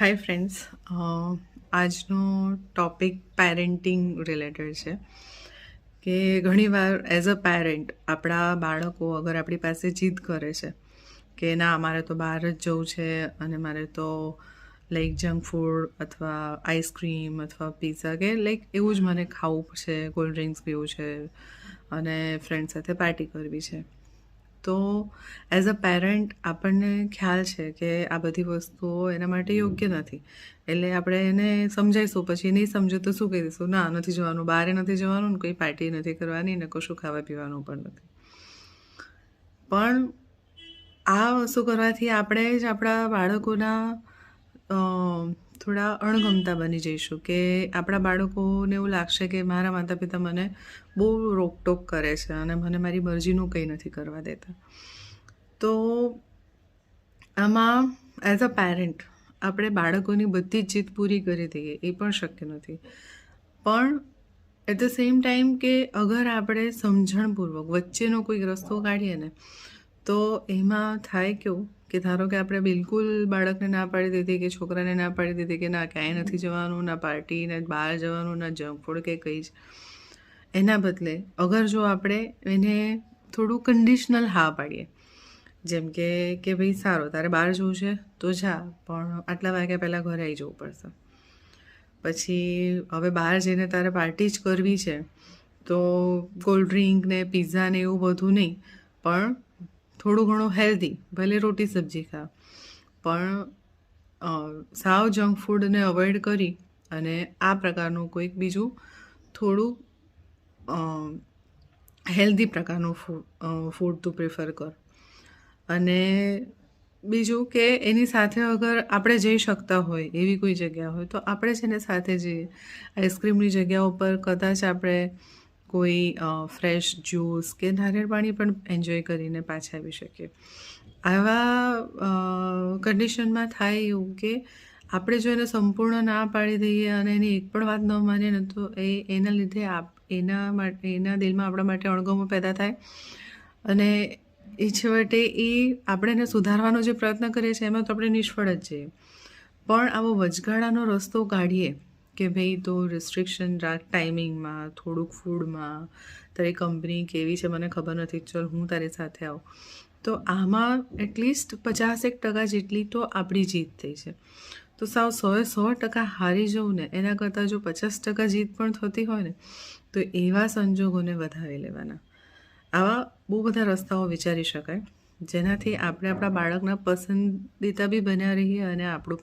Hi friends, આજનો topic parenting related છે કે ઘણીવાર એઝ અ પેરેન્ટ આપણા બાળકો અગર આપણી પાસે જીદ કરે છે કે ના મારે તો બહાર જ જવું છે અને મારે તો લાઈક જંક ફૂડ અથવા આઈસ્ક્રીમ અથવા પીઝા કે લાઈક એવું જ મને ખાવું છે, કોલ્ડ ડ્રિંક્સ પીવું છે અને ફ્રેન્ડ સાથે પાર્ટી કરવી છે. તો એઝ અ પેરેન્ટ આપણને ખ્યાલ છે કે આ બધી વસ્તુઓ એના માટે યોગ્ય નથી, એટલે આપણે એને સમજાવીશું. પછી નહીં સમજો તો શું કહી દઈશું, ના નથી જવાનું, બહારે નથી જવાનું, ને કોઈ પાર્ટી નથી કરવાની, ને કશું ખાવા પીવાનું પણ નથી. પણ આ વસ્તુ કરવાથી આપણે જ આપણા બાળકોના થોડા અણગમતા બની જઈશું કે આપણા બાળકોને એવું લાગશે કે મારા માતા પિતા મને બહુ રોકટોક કરે છે અને મને મારી મરજીનું કંઈ નથી કરવા દેતા. તો આમાં એઝ અ પેરેન્ટ આપણે બાળકોની બધી જ જીદ પૂરી કરી દઈએ એ પણ શક્ય નથી. પણ એટ ધ સેમ ટાઈમ કે અગર આપણે સમજણપૂર્વક વચ્ચેનો કોઈ રસ્તો કાઢીએ ને તો એમાં થાય કેવું કે ધારો કે આપણે બિલકુલ બાળકને ના પાડી દીધી કે છોકરાને ના પાડી દીધી કે ના ક્યાંય નથી જવાનું, ના પાર્ટી, ના બહાર જવાનું, ના જંક ફૂડ કે કંઈ જ. એના બદલે અગર જો આપણે એને થોડું કન્ડિશનલ હા પાડીએ, જેમ કે ભાઈ સારું તારે બહાર જવું છે તો જા, પણ આટલા વાગ્યા પહેલાં ઘરે આવી જવું પડશે. પછી હવે બહાર જઈને તારે પાર્ટી જ કરવી છે તો કોલ્ડ ડ્રિંક ને પીઝા ને એવું બધું નહીં, પણ થોડું ઘણું હેલ્ધી, ભલે રોટી સબ્જી ખા, પણ સાવ જંક ફૂડને અવોઇડ કરી અને આ પ્રકારનું કોઈક બીજું થોડું હેલ્ધી પ્રકારનું ફૂડ તું પ્રિફર કર. અને બીજું કે એની સાથે અગર આપણે જઈ શકતા હોય એવી કોઈ જગ્યા હોય તો આપણે છે ને સાથે જઈએ. આઈસ્ક્રીમની જગ્યા ઉપર કદાચ આપણે કોઈ ફ્રેશ જ્યુસ કે નારિયેળ પાણી પણ એન્જોય કરીને પાછા આવી શકીએ. આવા કન્ડિશનમાં થાય એવું કે આપણે જો એને સંપૂર્ણ ના પાડી દઈએ અને એની એક પણ વાત ન માનીએ ને તો એના લીધે એના દિલમાં આપણા માટે અણગમો પેદા થાય અને એ છેવટે આપણે એને સુધારવાનો જે પ્રયત્ન કરીએ છીએ એમાં તો આપણે નિષ્ફળ જ જઈએ. પણ આવો વચગાળાનો રસ્તો કાઢીએ કે ભાઈ તો રિસ્ટ્રિક્શન રાખ ટાઈમિંગમાં, થોડુંક ફૂડમાં, તારી કંપની કેવી છે મને ખબર નથી, ચલ હું તારી સાથે આવું. તો આમાં એટલીસ્ટ 50% જેટલી તો આપણી જીત થઈ છે. તો સાવ 100% હારી જવું ને એના કરતાં જો 50% જીત પણ થતી હોય ને તો એવા સંજોગોને વધાવી લેવાના. આવા બહુ બધા રસ્તાઓ વિચારી શકાય જેનાથી આપણે આપણા બાળકના પસંદીદા બી બન્યા રહીએ અને આપણું